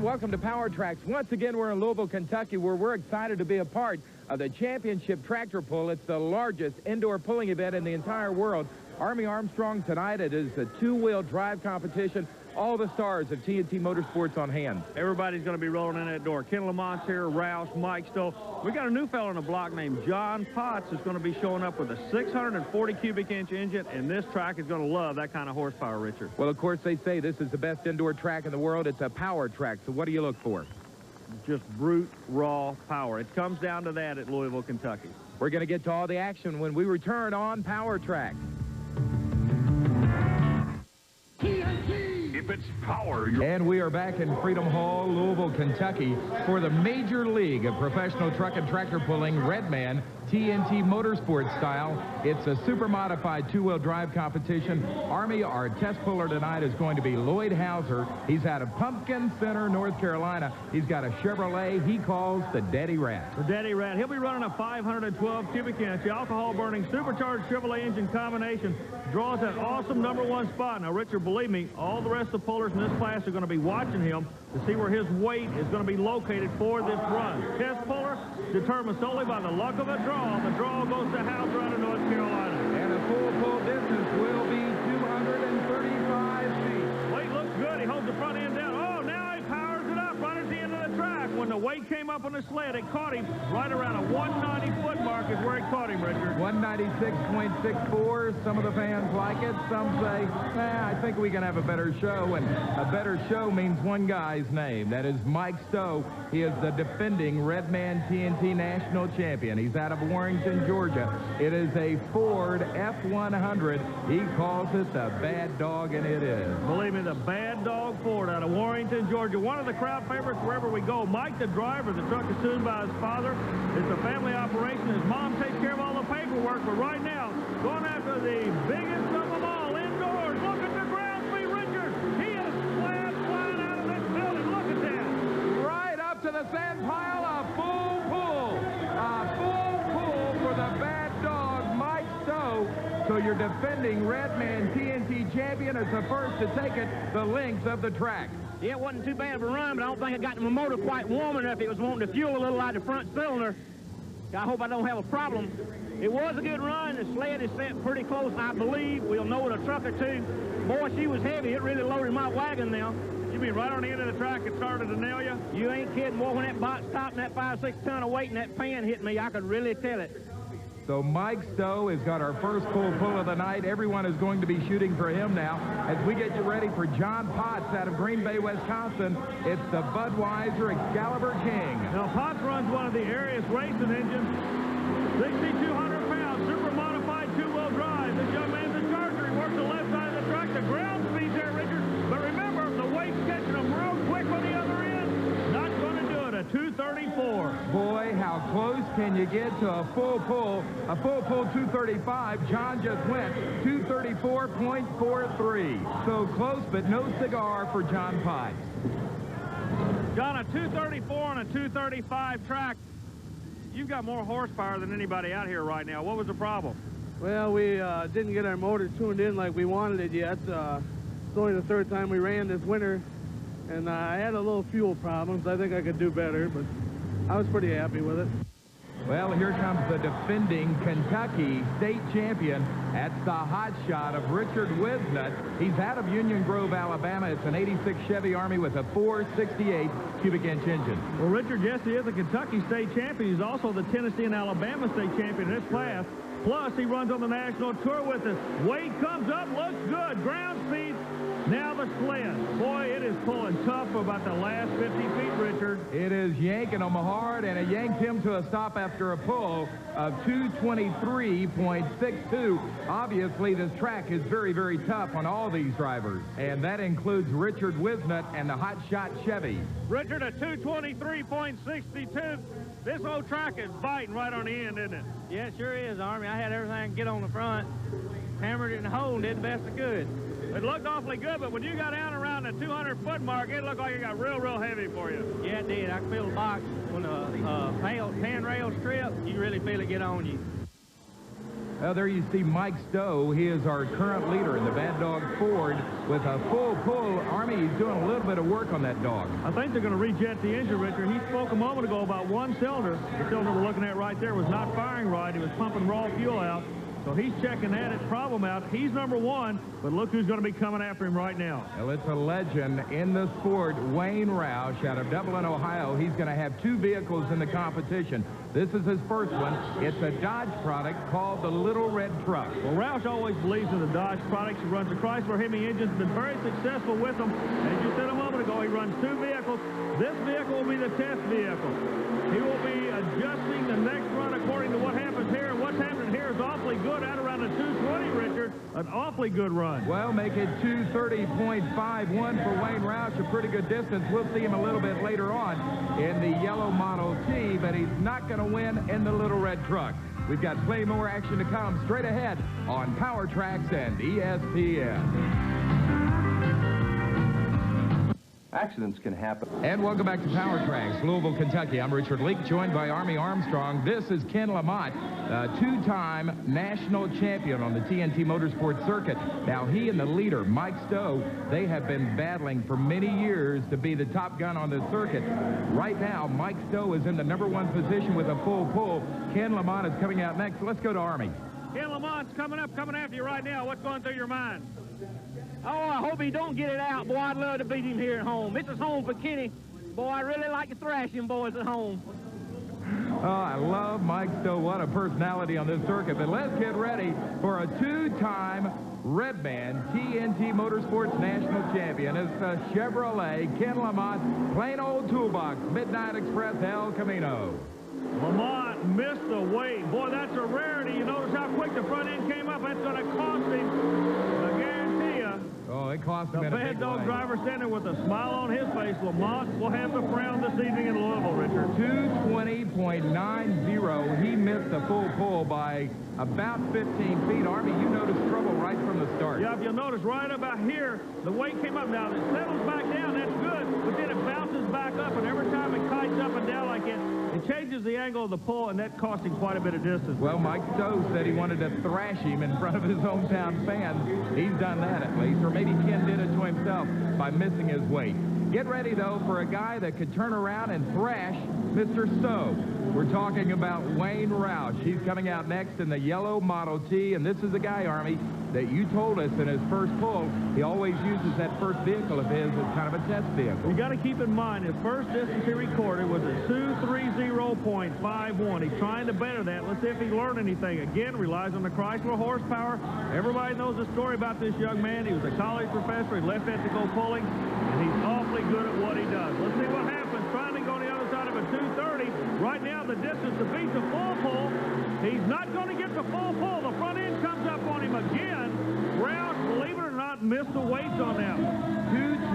welcome to Powertrax. Once again, we're in Louisville, Kentucky, where we're excited to be a part of the championship tractor pull. It's the largest indoor pulling event in the entire world. Army Armstrong tonight. It is a two-wheel drive competition. All the stars of TNT Motorsports on hand. Everybody's going to be rolling in that door. Ken Lamont's here, Rausch, Mike Stowe. We got a new fellow on the block named John Potts who's going to be showing up with a 640 cubic inch engine, and this track is going to love that kind of horsepower, Richard. Well, of course, they say this is the best indoor track in the world. It's a Powertrax. So what do you look for? Just brute, raw power. It comes down to that at Louisville, Kentucky. We're going to get to all the action when we return on Powertrax. If it's power, and we are back in Freedom Hall, Louisville, Kentucky, for the Major League of Professional Truck and Tractor Pulling Redman TNT Motorsports style. It's a super modified two-wheel drive competition. Army, our test puller tonight is going to be Lloyd Hauser. He's out of Pumpkin Center, North Carolina. He's got a Chevrolet he calls the Daddy Rat. The Daddy Rat. He'll be running a 512 cubic inch alcohol-burning supercharged Chevrolet engine combination. Draws that awesome #1 spot. Now, Richard, believe me, all the rest of the pullers in this class are going to be watching him to see where his weight is going to be located for this run. Test puller determined solely by the luck of a draw. The draw goes to Hauser out of North Carolina. And the full pull distance will be 235 feet. Weight looks good. He holds the front end down. Oh, now he powers it up right at the end of the track. When the weight came up on the sled, it caught him right around a 190-foot mark is where it caught him, Richard. 196.64. Some of the fans like it. Some say, I think we can have a better show. And a better show means one guy's name. That is Mike Stowe. He is the defending Redman TNT national champion. He's out of Warrington, Georgia. It is a Ford F100. He calls it the Bad Dog, and it is. Believe me, the Bad Dog Ford out of Warrington, Georgia. One of the crowd favorites wherever we go. Mike, the driver, the truck is tuned by his father. It's a family operation. His mom takes care of all the paperwork, but right now, going after the biggest of them all indoors. Look at the ground speed, Richard. He is flying out of this building. Look at that. Right up to the sand pile, a full pull. A full pull for the Bad Dog, Mike Stowe. So your defending Redman TNT champion is the first to take it the length of the track. Yeah, it wasn't too bad of a run, but I don't think I got my motor quite warm enough. It was wanting to fuel a little out of the front cylinder. I hope I don't have a problem. It was a good run. The sled is set pretty close, I believe. We'll know in a truck or two. Boy, she was heavy. It really loaded my wagon now. You mean right on the end of the track it started to nail you? You ain't kidding. Boy, when that box stopped and that 5-6 ton of weight and that pan hit me, I could really tell it. So Mike Stowe has got our first full pull of the night. Everyone is going to be shooting for him now as we get you ready for John Potts out of Green Bay, Wisconsin. It's the Budweiser Excalibur King. Now, Potts runs one of the area's racing engines. 6,200 pounds, super modified two-wheel drive. This young man's a charger. He works the left side of the track. The ground speed's there, Richard. But remember, the weight's catching him real quick on the other end. Not going to do it. A 234. Boy, how close can you get to a full pull? A full pull 235. John just went 234.43. So close, but no cigar for John Potts. John, a 234 on a 235 track. You've got more horsepower than anybody out here right now. What was the problem? Well, we didn't get our motor tuned in like we wanted it yet. It's only the third time we ran this winter, and I had a little fuel problems. I think I could do better, but I was pretty happy with it. Well, here comes the defending Kentucky state champion. That's the hot shot of Richard Wisnut. He's out of Union Grove, Alabama. It's an 86 Chevy Army with a 468 cubic inch engine. Well, Richard, yes, he is a Kentucky state champion. He's also the Tennessee and Alabama state champion in this class. Plus, he runs on the national tour with us. Weight comes up, looks good. Ground speed. Now the sled. Boy, it is pulling tough for about the last 50 feet, Richard. It is yanking him hard, and it yanked him to a stop after a pull of 223.62. Obviously, this track is very, very tough on all these drivers, and that includes Richard Wisnut and the hot shot Chevy. Richard, a 223.62. This old track is biting right on the end, isn't it? Yeah, it sure is, Army. I had everything I could get on the front. Hammered it in the hole and did the best I could. It looked awfully good, but when you got down around the 200-foot mark, it looked like it got real, real heavy for you. Yeah, it did. I could feel the box. When the pan rail strip, you really feel it get on you. Well, there you see Mike Stowe. He is our current leader in the Bad Dog Ford with a full pull. Army doing a little bit of work on that Dawg. I think they're going to rejet the engine, Richard. He spoke a moment ago about one cylinder. The cylinder we're looking at right there was not firing right. He was pumping raw fuel out. So he's checking that problem out. He's number one, but look who's going to be coming after him right now. Well, it's a legend in the sport, Wayne Rausch out of Dublin, Ohio. He's going to have 2 vehicles in the competition. This is his first one. It's a Dodge product called the Little Red Truck. Well, Rausch always believes in the Dodge products. He runs the Chrysler Hemi engines, been very successful with them. As you said a moment ago, he runs 2 vehicles. This vehicle will be the test vehicle. He will be adjusting the next run according to what happens here. And what's happening here is awfully good out around the 220, Richard. An awfully good run. Well, make it 230.51 for Wayne Rausch, a pretty good distance. We'll see him a little bit later on in the yellow Model T, but he's not going to win in the Little Red Truck. We've got plenty more action to come straight ahead on Powertrax and ESPN. Accidents can happen. And welcome back to Powertrax, Louisville, Kentucky. I'm Richard Leek, joined by Army Armstrong. This is Ken Lamont, 2-time national champion on the TNT Motorsports circuit. Now, he and the leader, Mike Stowe, they have been battling for many years to be the top gun on the circuit. Right now, Mike Stowe is in the #1 position with a full pull. Ken Lamont is coming out next. Let's go to Army. Ken Lamont's coming after you right now. What's going through your mind? Oh, I hope he don't get it out. Boy, I'd love to beat him here at home. This is home for Kenny. Boy, I really like to thrash him boys at home. Oh, I love Mike Stowe. What a personality on this circuit. But let's get ready for a 2-time Redman TNT Motorsports national champion. It's a Chevrolet Ken Lamont, plain old toolbox, Midnight Express El Camino. Lamont missed the weight. Boy, that's a rarity. You notice how quick the front end came up. That's going to cost him. I guarantee you. Oh, it cost him The in a Bad big Dog way. driver standing there with a smile on his face. Lamont will have the crown this evening in Louisville, Richard. 220.90. He missed the full pull by about 15 feet. Army, you noticed trouble right from the start. Yeah, if you'll notice right about here, the weight came up. Now, it settles back down. That's good. But then it bounces back up, and every time it kites up and down like it changes the angle of the pull, and that cost him quite a bit of distance. Well, Mike Stowe said he wanted to thrash him in front of his hometown fans. He's done that at least, or maybe Ken did it to himself by missing his weight. Get ready, though, for a guy that could turn around and thrash Mr. Stowe. We're talking about Wayne Rausch. He's coming out next in the yellow Model T, and this is a guy, Army, that you told us in his first pull, he always uses that first vehicle of his as kind of a test vehicle. You got to keep in mind, his first distance he recorded was a 230.51. He's trying to better that. Let's see if he learned anything. Again, relies on the Chrysler horsepower. Everybody knows the story about this young man. He was a college professor. He left that to go pulling, and he's awfully good at what he does. Let's see what happens. Trying to go on the other side of a 230. Right now, the distance to beat the full pull. He's not going to get the full pull. The front end comes up on him again. Rausch, believe it or not, missed the weights on that one.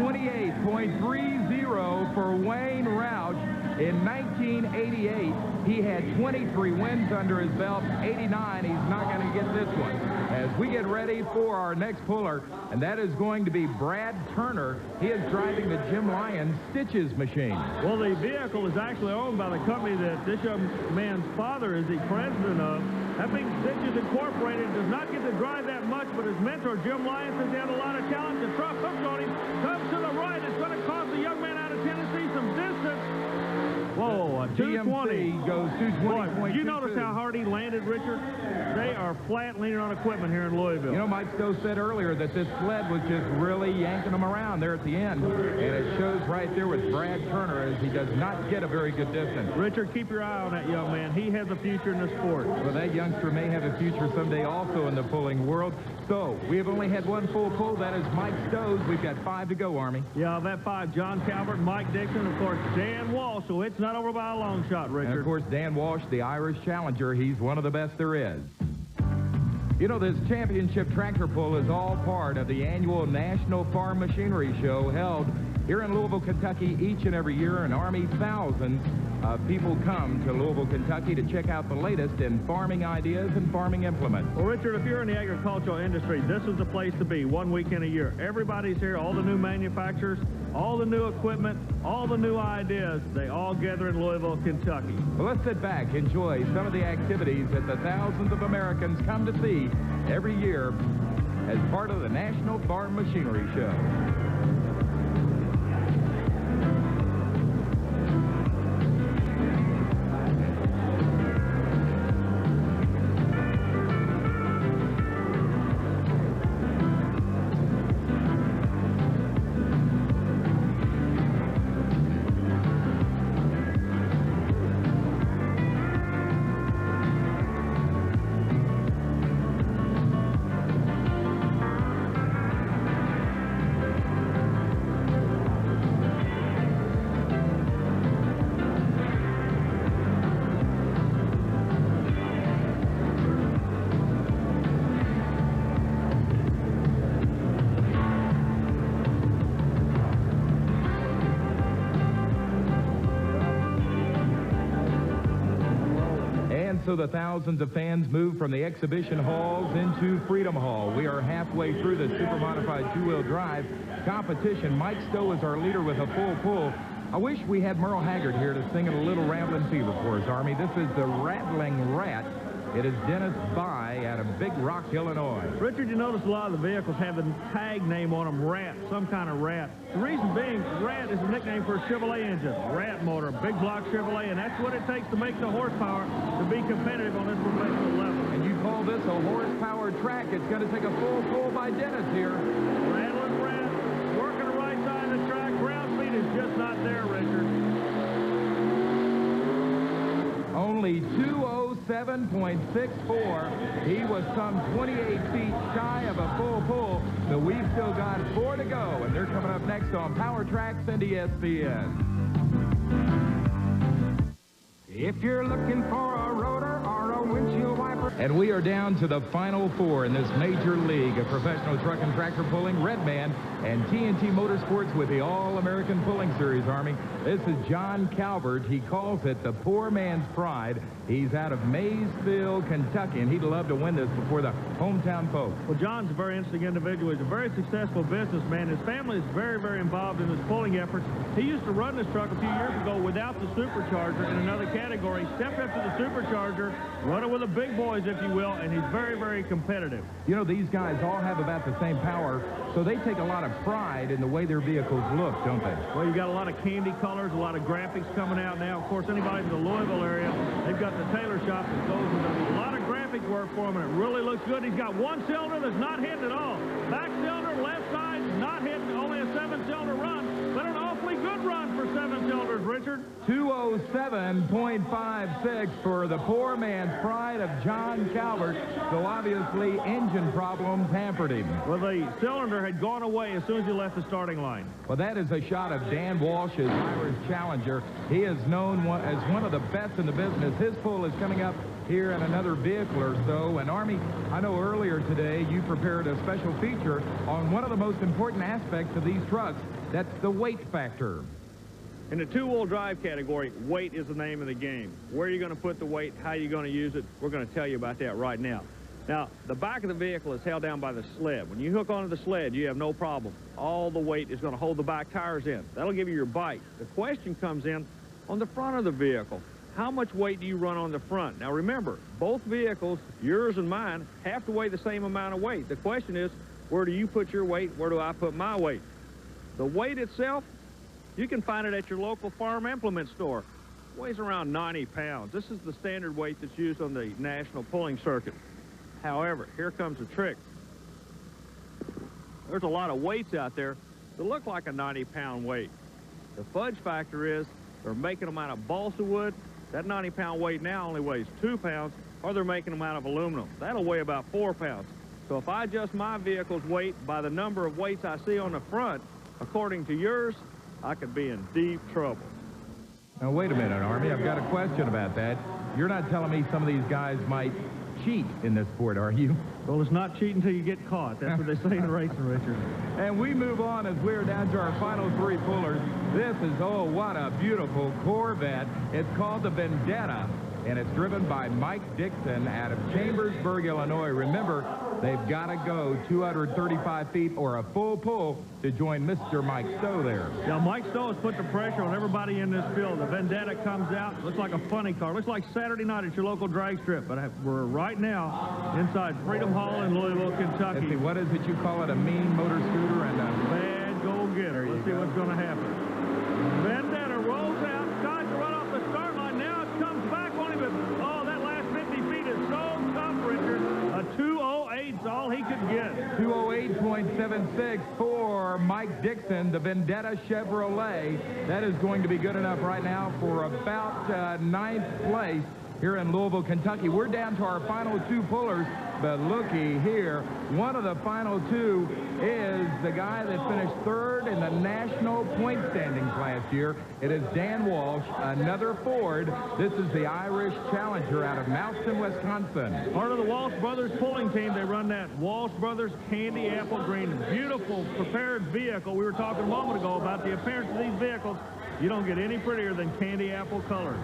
228.30 for Wayne Rausch. In 1988, he had 23 wins under his belt. 89, he's not going to get this one. As we get ready for our next puller, and that is going to be Brad Turner. He is driving the Jim Lyons Stitches machine. Well, the vehicle is actually owned by the company that this young man's father is the president of. That being Stitches Incorporated, does not get to drive that much, but his mentor, Jim Lyons, has had a lot of talent. The truck hooks on him, comes to the right. It's going to cost the young man out of Tennessee some distance. Whoa, a 220. goes 220.22. You notice how hard he landed, Richard? They are flat leaning on equipment here in Louisville. You know, Mike Stowe said earlier that this sled was just really yanking him around there at the end. And it shows right there with Brad Turner as he does not get a very good distance. Richard, keep your eye on that young man. He has a future in the sport. Well, that youngster may have a future someday also in the pulling world. So, we have only had one full pull. That is Mike Stowe's. We've got 5 to go, Army. Yeah, that 5, John Calvert, Mike Dixon, of course, Dan Walsh. So it's not over by a long shot, Richard. And, of course, Dan Walsh, the Irish challenger. He's one of the best there is. You know, this championship tractor pull is all part of the annual National Farm Machinery Show held here in Louisville, Kentucky each and every year. And Army, thousands of people come to Louisville, Kentucky to check out the latest in farming ideas and farming implements. Well, Richard, if you're in the agricultural industry, this is the place to be 1 weekend a year. Everybody's here, all the new manufacturers, all the new equipment, all the new ideas. They all gather in Louisville, Kentucky. Well, let's sit back, enjoy some of the activities that the thousands of Americans come to see every year as part of the National Farm Machinery Show. so the thousands of fans move from the exhibition halls into Freedom Hall. We are halfway through the super modified two-wheel drive competition. Mike Stowe is our leader with a full pull. I wish we had Merle Haggard here to sing a little Ramblin' Fever for us, Army. This is the Rattling Rat. It is Dennis By out of Big Rock, Illinois. Richard, you notice a lot of the vehicles have the tag name on them, Rat, some kind of rat. The reason being, Rat is a nickname for a Chevrolet engine. Rat motor, big block Chevrolet, and that's what it takes to make the horsepower to be competitive on this professional level. And you call this a horsepower track. It's going to take a full pull by Dennis here. Rattling Rat, working the right side of the track. Ground speed is just not there, Richard. Only 207.64. He was some 28 feet shy of a full pull, but we've still got 4 to go, and they're coming up next on Powertrax and ESPN. If you're looking for a rotor or a windshield wiper. And we are down to the final 4 in this major league of professional truck and tractor pulling. Redman and TNT Motorsports with the All-American Pulling Series, Army. This is John Calvert. He calls it the poor man's pride. He's out of Maysville, Kentucky, and he'd love to win this before the hometown folks. Well, John's a very interesting individual. He's a very successful businessman. His family is very, very involved in his pulling efforts. He used to run this truck a few years ago without the supercharger in another category. Stepped up to the supercharger, running with the big boys, if you will, and he's very, very competitive. You know, these guys all have about the same power, so they take a lot of pride in the way their vehicles look, don't they? Well, you've got a lot of candy colors, a lot of graphics coming out now. Of course, anybody in the Louisville area, they've got the tailor shop that goes and does a lot of graphic work for him, and it really looks good. He's got one cylinder that's not hitting at all. Back cylinder, left side, not hitting, only a 7-cylinder run, but an awfully good run for 7 cylinders, Richard. 207.56 for the poor man's pride of John Calvert. So obviously engine problems hampered him. Well, the cylinder had gone away as soon as he left the starting line. Well, that is a shot of Dan Walsh's Irish Challenger. He is known as one of the best in the business. His pull is coming up here in another vehicle or so. And Army, I know earlier today you prepared a special feature on one of the most important aspects of these trucks. That's the weight factor. In the two-wheel drive category, weight is the name of the game. Where are you going to put the weight? How are you going to use it? We're going to tell you about that right now. Now, the back of the vehicle is held down by the sled. When you hook onto the sled, you have no problem. All the weight is going to hold the back tires in. That'll give you your bite. The question comes in on the front of the vehicle. How much weight do you run on the front? Now, remember, both vehicles, yours and mine, have to weigh the same amount of weight. The question is, where do you put your weight? Where do I put my weight? The weight itself, you can find it at your local farm implement store. It weighs around 90 pounds. This is the standard weight that's used on the national pulling circuit. However, here comes the trick. There's a lot of weights out there that look like a 90-pound weight. The fudge factor is they're making them out of balsa wood. That 90-pound weight now only weighs 2 pounds, or they're making them out of aluminum. That'll weigh about 4 pounds. So if I adjust my vehicle's weight by the number of weights I see on the front, according to yours, I could be in deep trouble. Now, wait a minute, Army. I've got a question about that. You're not telling me some of these guys might cheat in this sport, are you? Well, it's not cheating until you get caught. That's what they say in racing, Richard. And we move on as we're down to our final 3 pullers. This is, oh, what a beautiful Corvette. It's called the Vendetta, and it's driven by Mike Dixon out of Chambersburg, Illinois. Remember, they've got to go 235 feet or a full pull to join Mr. Mike Stowe there. Now, Mike Stowe has put the pressure on everybody in this field. The Vendetta comes out, looks like a funny car. Looks like Saturday night at your local drag strip. But we're right now inside Freedom Hall in Louisville, Kentucky. Let's see, what is it you call it, a mean motor scooter and a bad go-getter? Let's see what's going to happen. Vendetta rolls out, tries to run off the start line. Now it comes back on him, but oh, that last 50 feet is so tough, Richard. A 2:08's all he could get. 2:08.76 for Mike Dixon, the Vendetta Chevrolet. That is going to be good enough right now for about 9th place here in Louisville, Kentucky. We're down to our final 2 pullers, but looky here. One of the final 2 is the guy that finished 3rd in the national point standings last year. It is Dan Walsh, another Ford. This is the Irish Challenger out of Mouston, Wisconsin. Part of the Walsh Brothers pulling team. They run that Walsh Brothers Candy Apple Green. Beautiful prepared vehicle. We were talking a moment ago about the appearance of these vehicles. You don't get any prettier than candy apple colors.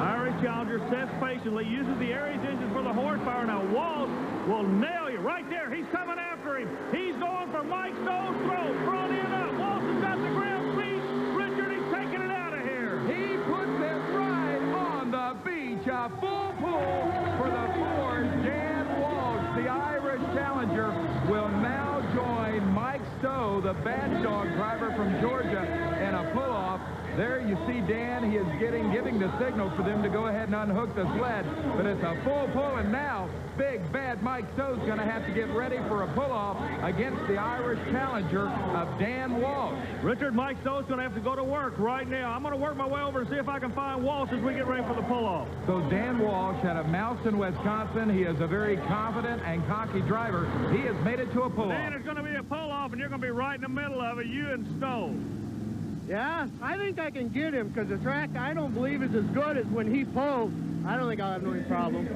Irish challenger, sets patiently, uses the Aries engine for the horsepower. Now Walsh will nail you right there. He's coming after him. He's going for Mike Stowe's throat. Front end up. Walsh has got the ground speed. Richard, he's taking it out of here. He puts it right on the beach. A full pull for the Ford. Dan Walsh, the Irish challenger, will now join Mike Stowe, the Bad Dog driver from Georgia, in a pull-off. There you see Dan. He is giving the signal for them to go ahead and unhook the sled. But it's a full pull, and now big bad Mike Stowe's going to have to get ready for a pull-off against the Irish challenger of Dan Walsh. Richard, Mike Stowe's going to have to go to work right now. I'm going to work my way over and see if I can find Walsh as we get ready for the pull-off. So Dan Walsh out of Mouston, Wisconsin. He is a very confident and cocky driver. He has made it to a pull-off. Dan, it's going to be a pull-off, and you're going to be right in the middle of it, you and Stowe. Yeah, I think I can get him because the track I don't believe is as good as when he pulls. I don't think I'll have no problem.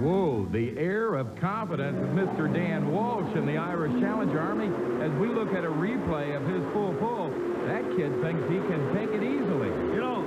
Whoa, the air of confidence of Mr. Dan Walsh in the Irish Challenger Army. As we look at a replay of his full pull, that kid thinks he can take it easily. You know,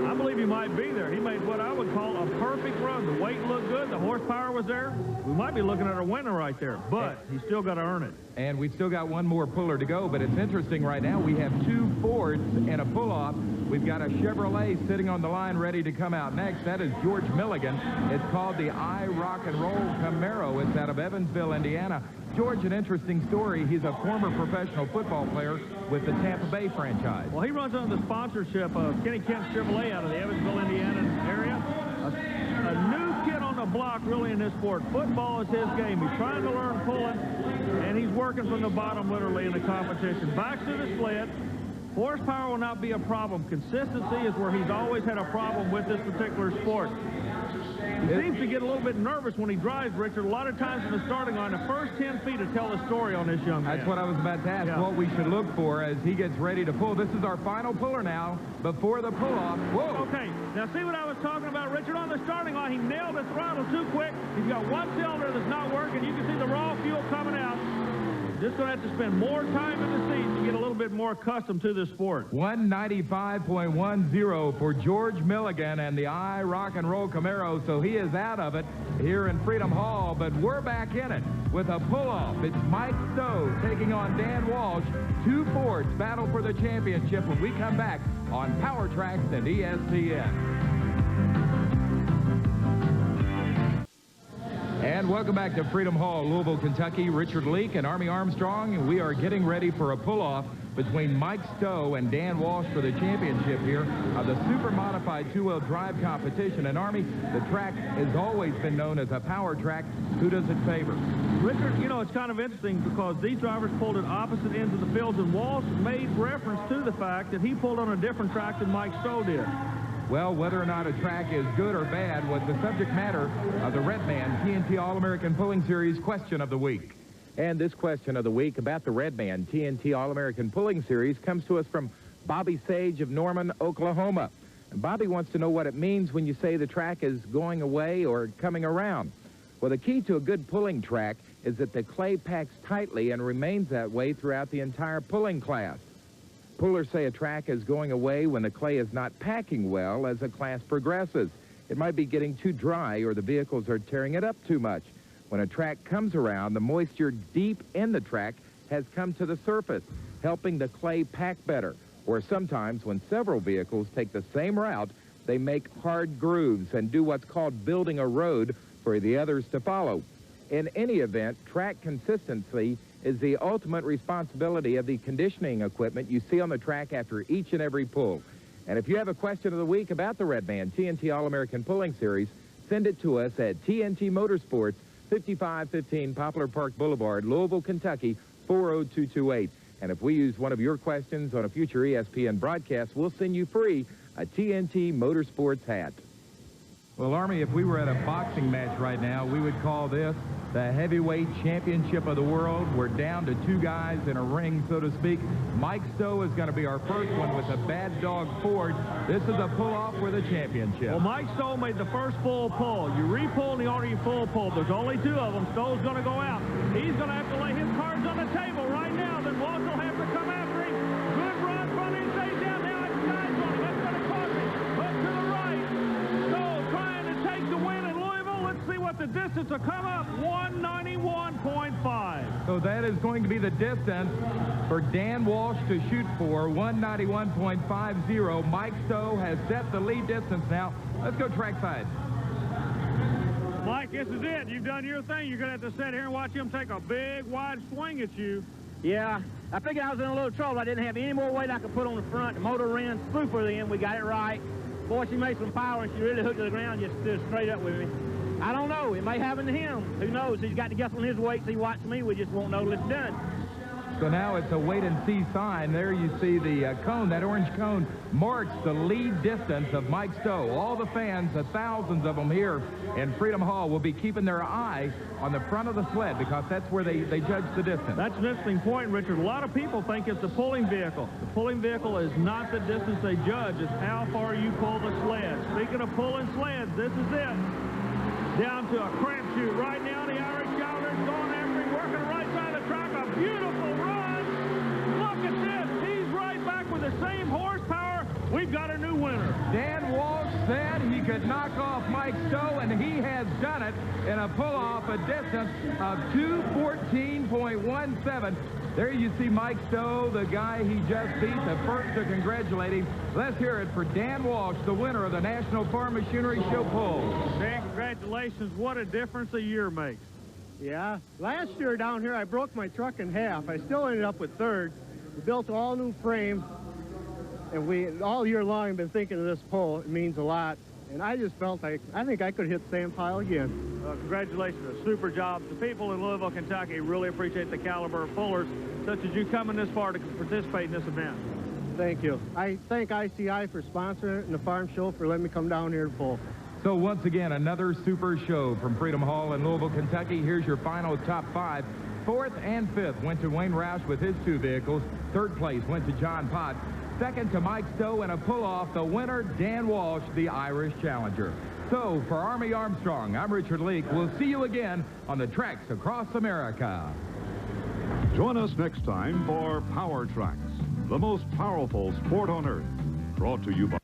I believe he might be there. He made what I would call a perfect run. The weight looked good. The horsepower was there. We might be looking at a winner right there, but he's still got to earn it. And we've still got one more puller to go, but it's interesting right now. We have two Fords and a pull-off. We've got a Chevrolet sitting on the line ready to come out next. That is George Milligan. It's called the I Rock and Roll Camaro. It's out of Evansville, Indiana. George, an interesting story. He's a former professional football player with the Tampa Bay franchise. Well, he runs under the sponsorship of Kenny Kent Chevrolet out of the Evansville, Indiana area. A new kid on the block, really, in this sport. Football is his game. He's trying to learn pulling, and he's working from the bottom, literally, in the competition. Back to the sled. Horsepower will not be a problem. Consistency is where he's always had a problem with this particular sport. He seems to get a little bit nervous when he drives, Richard. A lot of times in the starting line, the first 10 feet to tell the story on this young man. That's what I was about to ask, what we should look for as he gets ready to pull. This is our final puller now before the pull-off. Whoa! Okay, now see what I was talking about, Richard? On the starting line, he nailed the throttle too quick. He's got one cylinder that's not working. You can see the raw fuel coming out. Just going to have to spend more time in the seat to get a little bit more accustomed to this sport. 195.10 for George Milligan and the I Rock and Roll Camaro, so he is out of it here in Freedom Hall, but we're back in it with a pull-off. It's Mike Stowe taking on Dan Walsh. Two Fords battle for the championship when we come back on Powertrax and ESPN. And welcome back to Freedom Hall, Louisville, Kentucky. Richard Leek and Army Armstrong, and we are getting ready for a pull-off between Mike Stowe and Dan Walsh for the championship here of the super modified two-wheel drive competition. And Army, the track has always been known as a power track. Who does it favor? Richard, you know, it's kind of interesting because these drivers pulled at opposite ends of the fields, and Walsh made reference to the fact that he pulled on a different track than Mike Stowe did. Well, whether or not a track is good or bad was the subject matter of the Redman TNT All-American Pulling Series question of the week. And this question of the week about the Redman TNT All-American Pulling Series comes to us from Bobby Sage of Norman, Oklahoma. And Bobby wants to know what it means when you say the track is going away or coming around. Well, the key to a good pulling track is that the clay packs tightly and remains that way throughout the entire pulling class. Pullers say a track is going away when the clay is not packing well as the class progresses. It might be getting too dry or the vehicles are tearing it up too much. When a track comes around, the moisture deep in the track has come to the surface, helping the clay pack better. Or sometimes when several vehicles take the same route, they make hard grooves and do what's called building a road for the others to follow. In any event, track consistency is the ultimate responsibility of the conditioning equipment you see on the track after each and every pull. And if you have a question of the week about the Redman TNT All-American Pulling Series, send it to us at TNT Motorsports, 5515 Poplar Park Boulevard, Louisville, Kentucky, 40228. And if we use one of your questions on a future ESPN broadcast, we'll send you free a TNT Motorsports hat. Well, Army, if we were at a boxing match right now, we would call this the heavyweight championship of the world. We're down to two guys in a ring, so to speak. Mike Stowe is going to be our first one with the Bad Dog Ford. This is a pull-off for the championship. Well, Mike Stowe made the first full pull. You re-pull in the order you full pull. There's only two of them. Stowe's going to go out. He's going to have to lay his cards on the table right now. Then Walsh will have to come after him. Good run, front end stays down. Now it's sides on him. That's going to cost him. Hook to the right. Stowe trying distance to come up, 191.5. So that is going to be the distance for Dan Walsh to shoot for, 191.50. Mike Stowe has set the lead distance now. Let's go trackside. Mike, this is it. You've done your thing. You're going to have to sit here and watch him take a big, wide swing at you. Yeah, I figured I was in a little trouble. I didn't have any more weight I could put on the front. The motor ran through for the end. We got it right. Boy, she made some power, and she really hooked to the ground, just stood straight up with me. I don't know. It may happen to him. Who knows? He's got to guess on his weights. He watched me. We just won't know till it's done. So now it's a wait-and-see sign. There you see the cone. That orange cone marks the lead distance of Mike Stowe. All the fans, the thousands of them here in Freedom Hall, will be keeping their eye on the front of the sled because that's where they judge the distance. That's an interesting point, Richard. A lot of people think it's a pulling vehicle. The pulling vehicle is not the distance they judge. It's how far you pull the sled. Speaking of pulling sleds, this is it. Down to a crapshoot right now. The Irish Childer's going after him, working the right side of the track. A beautiful run. Look at this. He's right back with the same horsepower. We've got a new winner. Dan Walsh said he could knock off Mike Stowe, and he has done it in a pull-off, a distance of 2:14.17. There you see Mike Stowe, the guy he just beat, the first to congratulate him. Let's hear it for Dan Walsh, the winner of the National Farm Machinery Show Poll. Dan, congratulations. What a difference a year makes. Yeah, last year down here I broke my truck in half. I still ended up with third. We built all new frame, and we all year long have been thinking of this pole. It means a lot, and I just felt like I think I could hit sand pile again. Congratulations, a super job. The people in Louisville, Kentucky really appreciate the caliber of pullers such as you coming this far to participate in this event. Thank you. I thank ICI for sponsoring it and the farm show for letting me come down here to pull. So once again, another super show from Freedom Hall in Louisville, Kentucky. Here's your final top five. Fourth and fifth went to Wayne Rausch with his two vehicles. Third place went to John Potts. Second to Mike Stowe, and a pull-off, the winner, Dan Walsh, the Irish Challenger. So for Army Armstrong, I'm Richard Leek. We'll see you again on the tracks across America. Join us next time for Powertrax, the most powerful sport on earth. Brought to you by